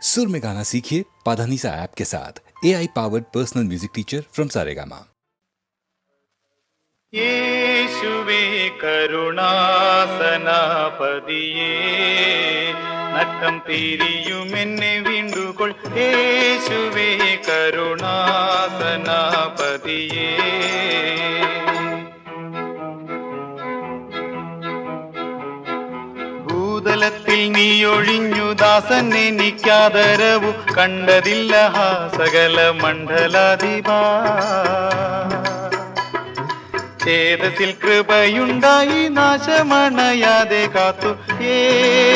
सुर में गाना सीखिए पाधानीसा ऐप के साथ। AI powered personal music teacher from Saregama. യേശുവേ കരുണാസനാപതിയേ നട്ടം തിരിയുമെന്നെ വീണ്ടുകൊൾ യേശുവേ കരുണാസനാപതിയേ ഭൂതലത്തിൽ നീ ഒഴിഞ്ഞു ദാസൻ എനിക്കാദരവു കണ്ടതില്ല സകല മണ്ഡലാധിപാ ചേതസിൽ കൃപയുണ്ടായി നാശമണയാതെ കാത്തു യേശു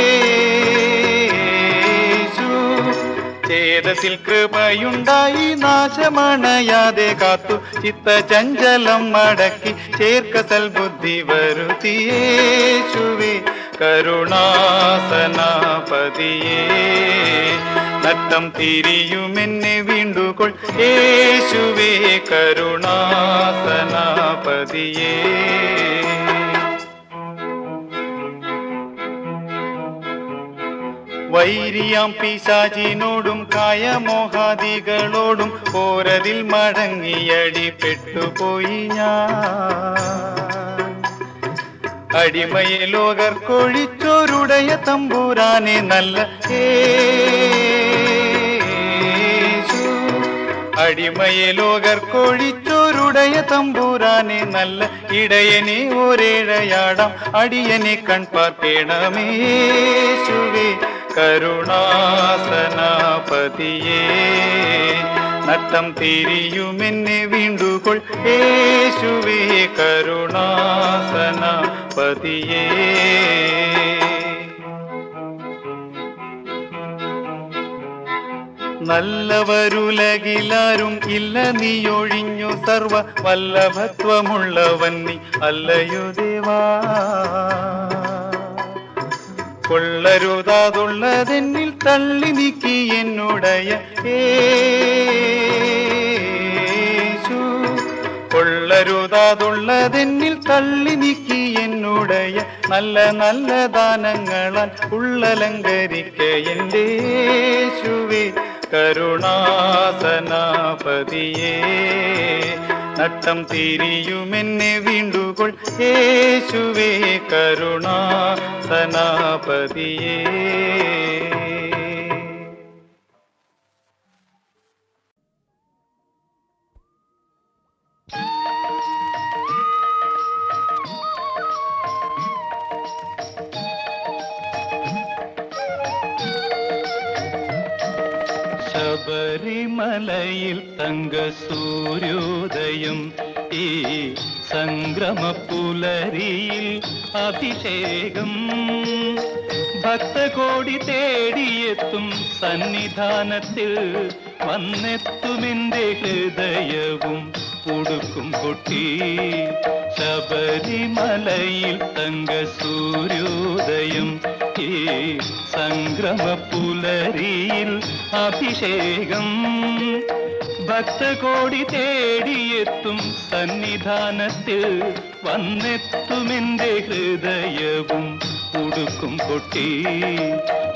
ചേതസിൽ കൃപയുണ്ടായി നാശമണയാതെ കാത്തു ചിത്തചഞ്ചലം മടക്കി ചേർക്ക സൽബുദ്ധി വരുത്തി യേശുവേ കരുണാസനാപതിയേ നട്ടം തിരിയുമെന്നെ വീണ്ടുകൊൾ യേശുവേ കരുണാസനാപതിയേ വൈരിയാം പിശാചിനോടും കായമോഹാദികളോടും പോരതിൽ മടങ്ങിയടി പെട്ടുപോയി ഞാൻ അടിമയെ ലോകർക്കൊഴിച്ചോരുടയ തമ്പുരാനെ നല്ല യേശു അടിമയെ ലോകർക്കൊഴിച്ചോരുടയ തമ്പുരാനെ നല്ല ഇടയനെ ഒരേഴയാടാം അടിയനെ കൺപാർക്കേണമേ യേശുവേ കരുണാസനാപതിയേ നട്ടം തിരിയുമെന്നെ വീണ്ടുകൊൾ യേശുവേ കരുണാസനാപതിയേ നല്ലവരുലകിലാരും ഇല്ല നീയൊഴിഞ്ഞു സർവ വല്ലഭത്വമുള്ളവൻ നീ അല്ലയോ ദേവാ കൊള്ളരുതാതുള്ളതെന്നിൽ തള്ളി നീക്കി എന്നുടയ യേശു കൊള്ളരുതാതുള്ളതെന്നിൽ തള്ളി നീക്കി എന്നുടയ നല്ല നല്ല ദാനങ്ങളാൽ ഉള്ളലങ്കരിക്ക എൻ്റെ യേശുവേ കരുണാസനാപതിയേ നട്ടം തിരിയുമെന്നെ വീണ്ടുകൊൾ യേശുവേ കരുണാസനാപതിയേ ശബരിമലയിൽ തങ്ക സൂര്യോദയം ഈ സംക്രമപ്പുലരിയിൽ അഭിഷേകം ഭക്തകോടി തേടിയെത്തും സന്നിധാനത്തിൽ വന്നെത്തുമെന്റെ ഹൃദയവും ഉടുക്കും പൊട്ടി ശബരിമലയിൽ തങ്ക സൂര്യോദയം ഈ സംക്രമപ്പുലരിയിൽ അഭിഷേകം ഭക്തകോടി തേടിയെത്തും സന്നിധാനത്തിൽ വന്നെത്തുമെന്റെ ഹൃദയവും ഉടുക്കും പൊട്ടി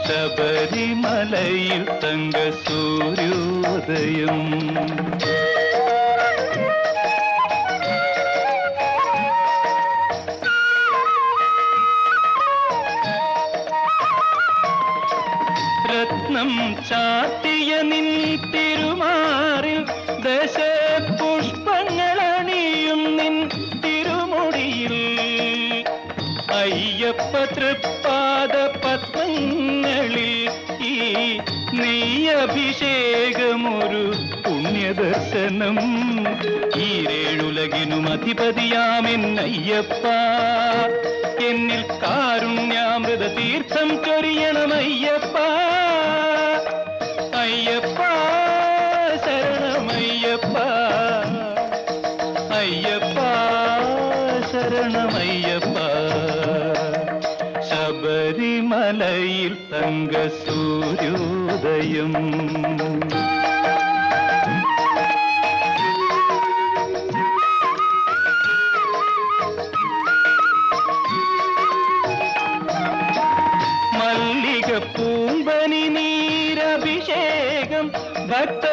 ശബരിമലയിൽ തങ്ക സൂര്യോദയം രത്നം ചാത്തിയ നിൻ തിരുമാറിൽ ദശപുഷ്പങ്ങളണിയും നിൻ തിരുമുടിയിൽ അയ്യപ്പ തൃപ്പാദ പത്മങ്ങളിൽ ഈ നെയ്യഭിഷേകമൊരു പുണ്യദർശനം ഈരേഴുലകിനും അധിപതിയാമെന്നയ്യപ്പ എന്നിൽ കാരുണ്യാമൃത തീർത്ഥം ചൊരിയണമയ്യപ്പ അയ്യപ്പ ശരണമയ്യപ്പ അയ്യപ്പ ശരണമയ്യപ്പ ശബരിമലയിൽ തങ്ക സൂര്യോദയം മല്ലിക പൂമ്പനി നീരഭിഷേകം ഭക്ത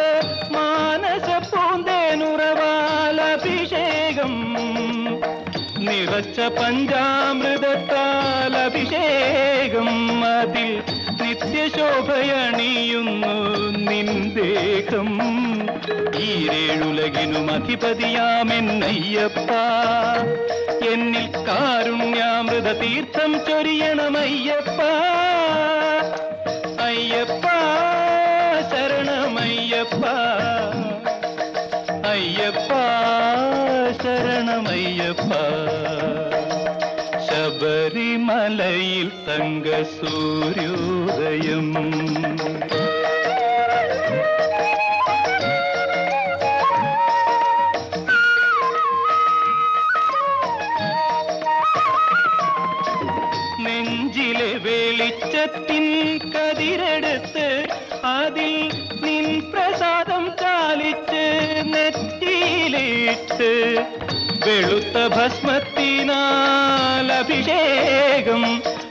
മാനസ പൂന്തേനുറവാൽ അഭിഷേകം നിറച്ച പഞ്ചാമൃതത്താൽ അഭിഷേകം അതിൽ നിത്യശോഭയണിയുന്നു നിന്ദേഹം ഈരേഴുലകിനും അധിപതിയാമെന്നയ്യപ്പ എന്നിൽ കാരുണ്യാമൃത തീർത്ഥം ചൊരിയണമയ്യപ്പ അയ്യപ്പ ശരണമയ്യപ്പ അയ്യപ്പ ശരണമയ്യപ്പ ശബരിമലയിൽ തങ്ക സൂര്യോദയം നെഞ്ചിലെ വെളിച്ചത്തിൻ കതിരെടുത്ത് അതിൽ നിൻ പ്രസാദം ചാലിച്ച് നെറ്റിയിലിട്ട് വെളുത്ത ഭസ്മത്തിനാൽ അഭിഷേകം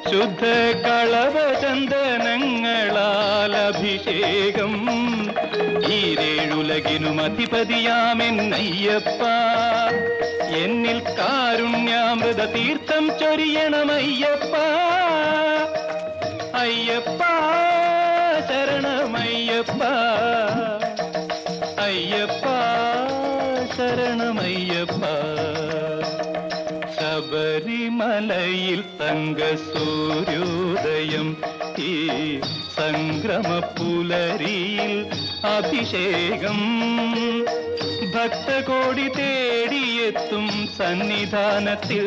ശുദ്ധ കളവചന്ദനങ്ങളാൽ അഭിഷേകം ഈരേഴുലകിനും അധിപതിയാമെന്നയ്യപ്പ എന്നിൽ കാരുണ്യാമൃത തീർത്ഥം ചൊരിയണമയ്യപ്പ അയ്യപ്പ ശരണമയ്യപ്പ അയ്യപ്പ ശരണമയ്യപ്പ ശബരിമലയിൽ തങ്ക സൂര്യോദയം ഈ സംക്രമപ്പുലരിയിൽ അഭിഷേകം ഭക്തകോടി തേടിയെത്തും സന്നിധാനത്തിൽ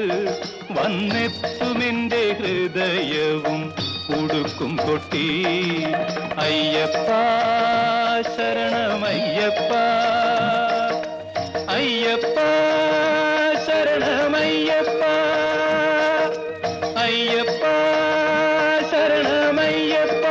വന്നെത്തുമെന്റെ ഹൃദയവും ഉടുക്കും കൊട്ടി അയ്യപ്പ ശരണമയ്യപ്പ അയ്യപ്പ ശരണമയ്യപ്പ അയ്യപ്പ ശരണമയ്യപ്പ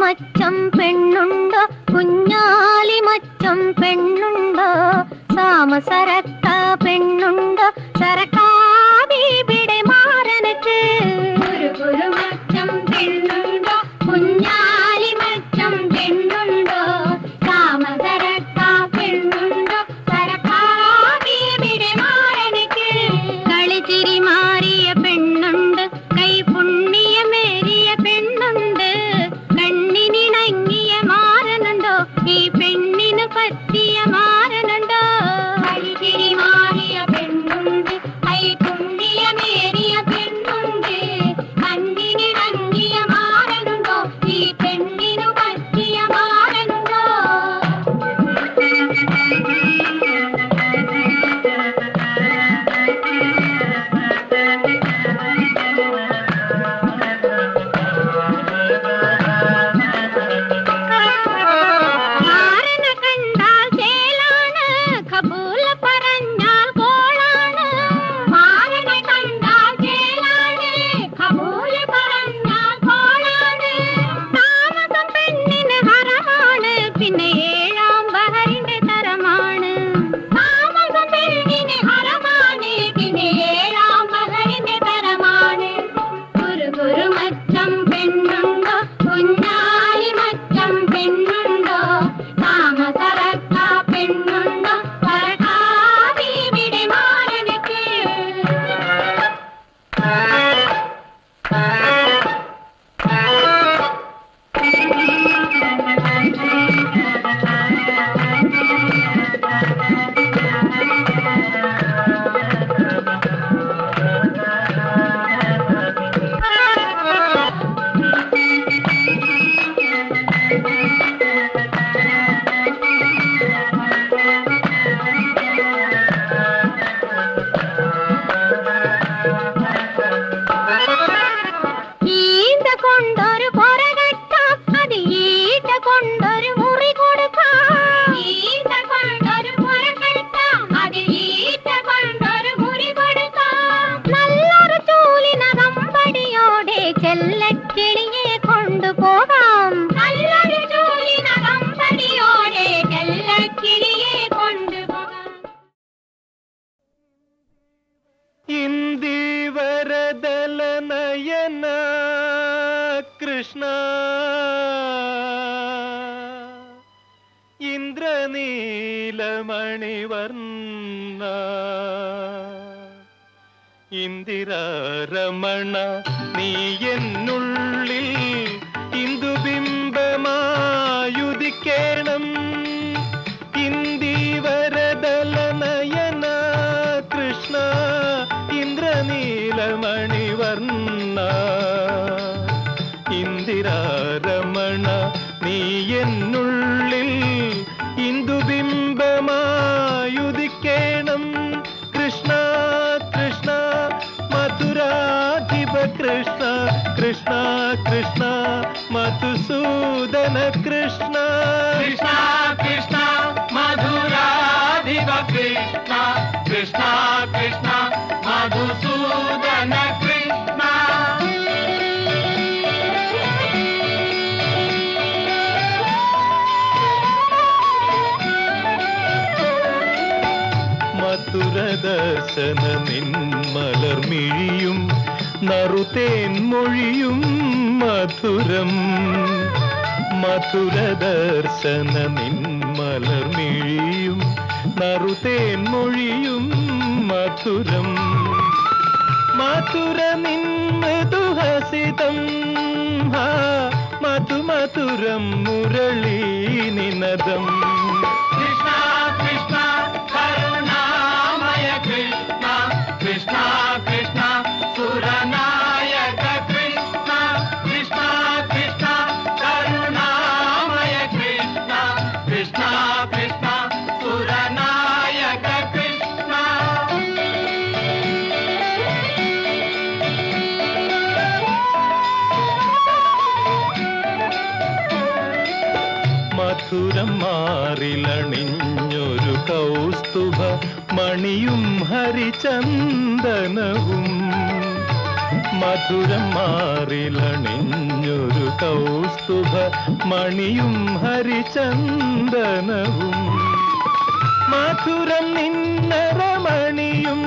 മച്ചം പെണ്ണുണ്ടോ കുഞ്ഞാലി മച്ചം പെണ്ണുണ്ടോ സാമസരക്ക പെണ്ണുണ്ടോ സരക്കാബിയുടെ മാറനക്ക് ഒരു മച്ചം പെണ്ണുണ്ടോ കുഞ്ഞാലി മച്ചം പെണ്ണുണ്ടോ സാമസരക്ക പെണ്ണുണ്ടോ സരക്കാബിയുടെ മാറനക്ക് കളിച്ചിരി മാറിയ പെണ്ണുണ്ട് കൈ പുണ്യമേറിയ പെണ്ണുണ്ട് കണ്ണിനിണങ്ങിയ മാറനുണ്ടോ ഈ പെണ്ണിന് പറ്റിയ മാറനുണ്ടോ കളിച്ചിരി മാറിയ പെണ്ണുണ്ട് കൈ പുണ്യമേറിയ പെണ്ണുണ്ട് കണ്ണിനിണങ്ങിയ മാറനുണ്ടോ ഈ പെണ്ണിന് പറ്റിയ മാറനുണ്ടോ ഇന്ദിവരദലനയന കൃഷ്ണ ഇന്ദ്രനീലമണിവർണ്ണ ഇന്ദിരാരമണ നീ എന്നുള്ളിൽ ഇന്ദുബിംബമായുദിക്കേണം ഇന്ദിവരദലനയന കൃഷ്ണ ഇന്ദ്രനീലമണിവർണ്ണ ഇന്ദിരാരമണ നീ എന്നുള്ളിൽ ഇന്ദുബിംബമായുദിക്കേണം കൃഷ്ണ കൃഷ്ണ മധുരാധിപ കൃഷ്ണ കൃഷ്ണ കൃഷ്ണ മധുസൂദന കൃഷ്ണ കൃഷ്ണ കൃഷ്ണ മധുരാധിപ കൃഷ്ണ കൃഷ്ണ കൃഷ്ണ മധുസൂദന കൃഷ്ണ മധുരദർശന നിന്മലർമിഴിയും നറുതേൻ മൊഴിയും മധുരം മധുരദർശന നിന്മലർമിഴിയും നറുതേൻ മൊഴിയും മധുരം മധുര നിന്മൃദുഹസിതം മധുമധുരം മുരളീ നിനദം കൃഷ്ണ കൃഷ്ണ കരുണാമയ കൃഷ്ണ കൃഷ്ണ കൃഷ്ണ സുരനായക കൃഷ്ണ കൃഷ്ണ കൃഷ്ണ കരുണാമയ കൃഷ്ണ കൃഷ്ണ കൃഷ്ണ സുരനായക കൃഷ്ണ മധുരം മാറിലണിഞ്ഞൊരു കൗസ്തുഭ മണിയും ഹരിചന്ദനവും മധുരം മാറിലണിഞ്ഞൊരു കൗസ്തുഭ മണിയും ഹരിചന്ദനവും മധുരം നിന്നരമണിയും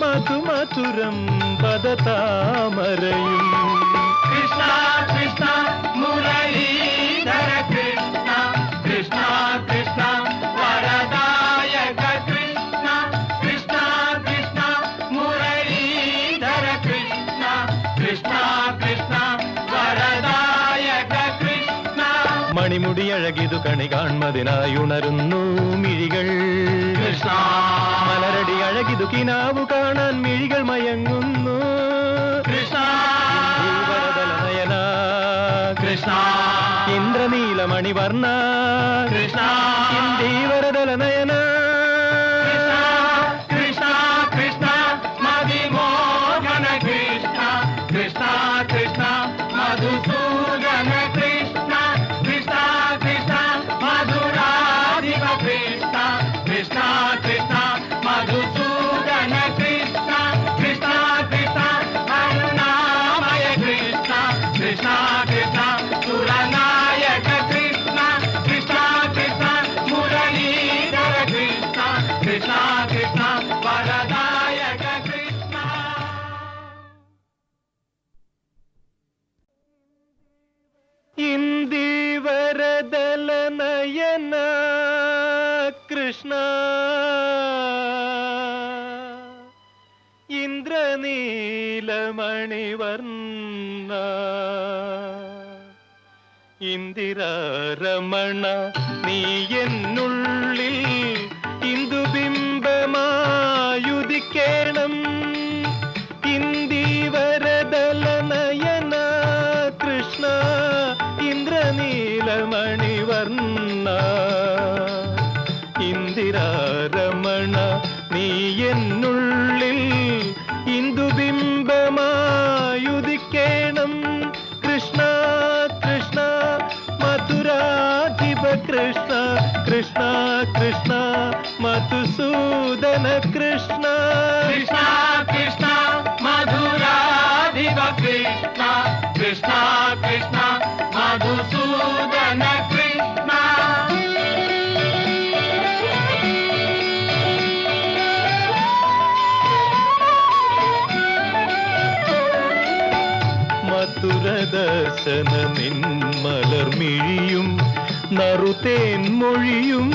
മധുമധുരം പദതാമരയും കൃഷ്ണ കൃഷ്ണ മുരളീധര കൃഷ്ണ കൃഷ്ണ കൃഷ്ണ വരദായക കൃഷ്ണ കൃഷ്ണ കൃഷ്ണ മുരളീധര കൃഷ്ണ കൃഷ്ണ കൃഷ്ണ വരദായക കൃഷ്ണ. മണിമുടി അഴകിതു കണി കാൺമതിനായി ഉണരുന്നു മിഴികൾ കൃഷ്ണ മലരടി അഴകിതു കിനാവു കാണാൻ മിഴികൾ മയങ്ങുന്നു കൃഷ്ണ വരദലനയന കൃഷ്ണ ഇന്ദ്രനീലമണിവർണ്ണ കൃഷ്ണ ഇന്ദീവരദലനയന കൃഷ്ണ കൃഷ്ണ മതിമോഹന കൃഷ്ണ കൃഷ്ണ കൃഷ്ണ മധുസൂദന കൃഷ്ണ കൃഷ്ണ കൃഷ്ണ മധുരാധിപ കൃഷ്ണ കൃഷ്ണ കൃഷ്ണ മധുസൂദന കൃഷ്ണ കൃഷ്ണ കൃഷ്ണ കരുണാമയ കൃഷ്ണ കൃഷ്ണ കൃഷ്ണ സുരനായക കൃഷ്ണ കൃഷ്ണ കൃഷ്ണ മുരളീധര കൃഷ്ണ കൃഷ്ണ കൃഷ്ണ വരദായക കൃഷ്ണ. ഇന്ദീവരദലനയന കൃഷ്ണ ഇന്ദ്രനീലമണിവർണ്ണ ഇന്ദിരാരമണ നീ എന്നുള്ളിൽ ഇന്ദുബിംബമായുദിക്കേണം ഇന്ദീവരദലനയന കൃഷ്ണ ഇന്ദ്രനീലമണിവർണ്ണ ഇന്ദിരാരമണ നീ എന്നുള്ളിൽ ഇന്ദുബിംബമായുദിക്കേണം കൃഷ്ണ കൃഷ്ണ മധുരാധിപ കൃഷ്ണ കൃഷ്ണ കൃഷ്ണ മധുസൂദന കൃഷ്ണ കൃഷ്ണ കൃഷ്ണ മധുരാധിപ കൃഷ്ണ കൃഷ്ണ കൃഷ്ണ മധുസൂദന കൃഷ്ണ. മധുരദർശന നിന്മലർമിഴിയും നറുതേൻ മൊഴിയും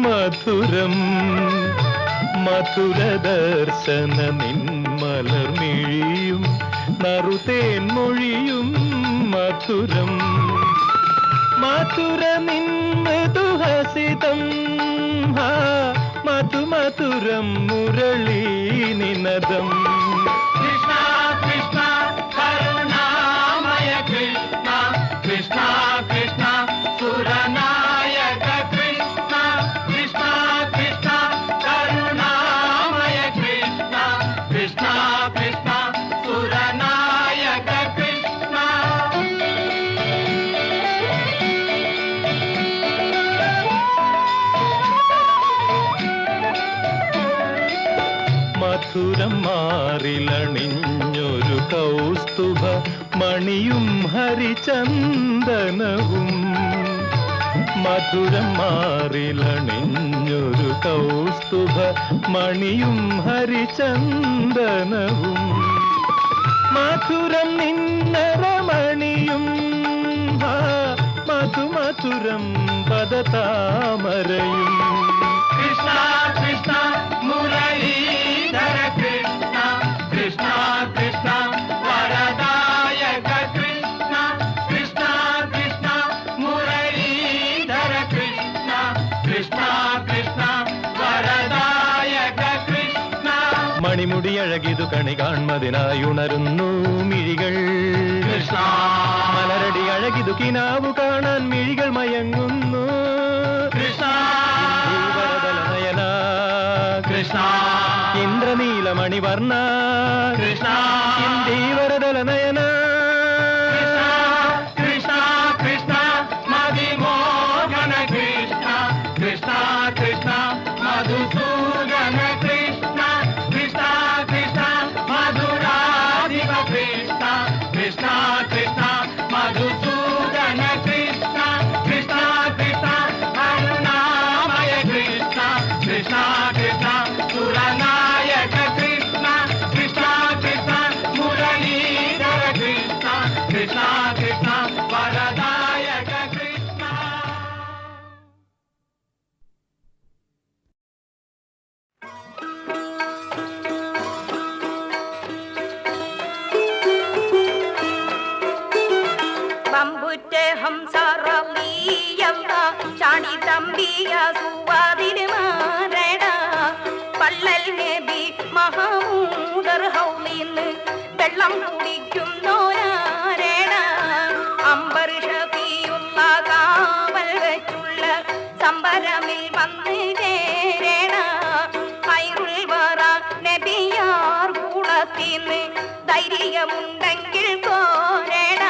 മധുരം മധുരദർശന നിന്മലർമിഴിയും നറുതേൻ മൊഴിയും മധുരം മധുര നിന്മൃദുഹസിതം മധുമധുരം മുരളീ നിനദം കൃഷ്ണ കൃഷ്ണ കരുണാമയ കൃഷ്ണ കൃഷ്ണ കൃഷ്ണ സുരനായക കൃഷ്ണ കൃഷ്ണ കൃഷ്ണ കരുണാമയ കൃഷ്ണ കൃഷ്ണ കൃഷ്ണ സുരനായക കൃഷ്ണ. മധുരം മാറിലണിഞ്ഞൊരു കൗസ്തുഭ മണിയും ഹരിചന്ദനവും മധുരം മാറിലണിഞ്ഞൊരു കൗസ്തുഭ മണിയും ഹരിചന്ദനവും മധുരം നിന്നരമണിയും മധുമധുരം പദതാമരയും കൃഷ്ണ കൃഷ്ണ മുരളീധര കൃഷ്ണ കൃഷ്ണ കൃഷ്ണ വരദായക കൃഷ്ണ കൃഷ്ണ കൃഷ്ണ മുരളീധര കൃഷ്ണ കൃഷ്ണ കൃഷ്ണ വരദായക കൃഷ്ണ. മണിമുടി അഴകിതു കണി കാൺമതിനായി ഉണരുന്നു മിഴികൾ കൃഷ്ണ മലരടി അഴകിതു കിനാവു കാണാൻ മിഴികൾ മയങ്ങുന്നു കൃഷ്ണ വരദലനയന കൃഷ്ണ ഇന്ദ്രനീലമണിവർണ്ണ കൃഷ്ണ ഇന്ദീവരദലനയന കൃഷ്ണ കൃഷ്ണ മതിമോഹന കൃഷ്ണ കൃഷ്ണ കൃഷ്ണ മധുസൂദന കൃഷ്ണ കൃഷ്ണ കൃഷ്ണ മധുരാ ഹംസാറിയല്ല ചാടി തമ്പിയ സുവാതിന് മാറട പള്ളൽ നബി മഹമൂദർ ഹൗലിന്ന് വെള്ളം കുടിക്കുന്നോരാരട അംബർ ഷഫിയുള്ള കാവൽ വെച്ചുള്ള സംബരമിൽ വന്ന് ചേരേണ ഖൈറുൽ വറ നബിയാർ കൂടത്തിന്ന് ധൈര്യമുണ്ടെങ്കിൽ കോരേണ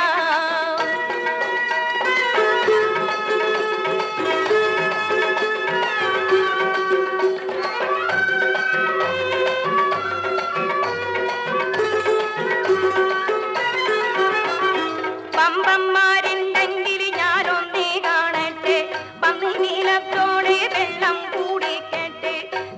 പമ്പന്മാരുണ്ടെങ്കിൽ ഞാനൊന്നേ കാണട്ടെ പന്നി നീലത്തോടെ വെള്ളം കൂടിക്കട്ടെ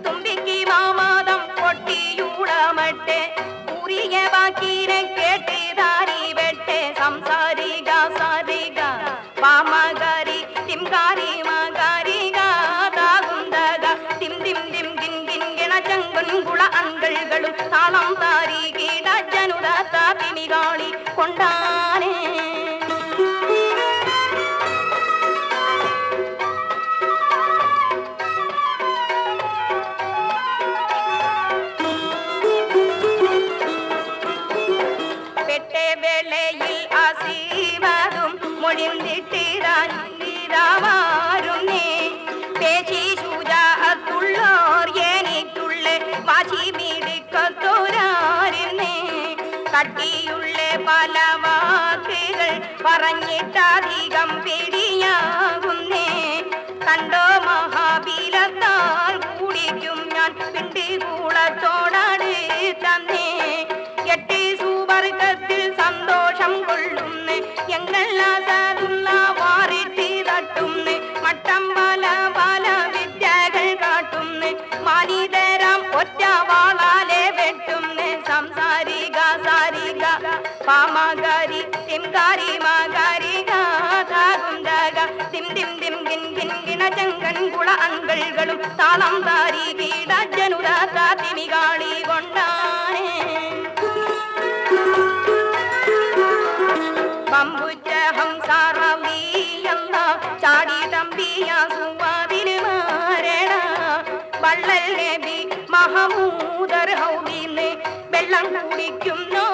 തുമ്പിക്ക് മാമാദം പൊട്ടിയൂടമട്ടെ കുറിയ ബാക്കീനെ കേട്ട് താരി വെട്ടെ സംസാരിക സാരിക പാമകാരി തിംകാരി മകാരിക താകുന്തക തിം തിം തിം കിൻ കിൻ കിണച്ചങ്കുൻകുള അങ്കളുകളും താളം താരി കീട ജനുദത്ത പിമികാളി കൊണ്ടാനേ വെട്ടവേളയിൽ അസീവതും മൊഴിന്തിട്ടിരാവാരുന്നേ പേശി ശുചാത്തുള്ളോർ എനിക്കുള്ള വാശി മിടിക്കത്തോരാരുന്നേ കട്ടിയുള്ള പല വാക്കുകൾ പറഞ്ഞിട്ടധികം പിടിയാകുന്നേ കണ്ടോ മഹാബീലത്താൽ കൂടിക്കും ഞാൻ പിണ്ടികൂളത്തോടാട് തന്നേ എട്ട് സുവർഗത്തിൽ സന്തോഷം കൊള്ളുന്നു ഞങ്ങൾ ആസാദുന്ന വാറിട്ട് തട്ടുന്നു മട്ടം പല പല വിദ്യകൾ കാട്ടുന്നു മാനിതരാം ഒറ്റ വാളാലെ വെട്ടുന്നു സംസാരിക സാരിക പാമകാരി തിംകാരി മകാരിക താകുന്തക തിം തിം തിം കിൻ കിൻ കിണ ചങ്കൻകുള അങ്കളുകളും താളം താരി കീട ജനുദാത്ത തിമികാളി കൊണ്ടാനേ പമ്പുറ്റ ഹംസാറിയല്ല ചാടി തമ്പിയ സുവാതിന് മാറണ വള്ളൽ നബി മഹമൂദർ ഹൗലിന്ന് വെള്ളം കുടിക്കുന്നോ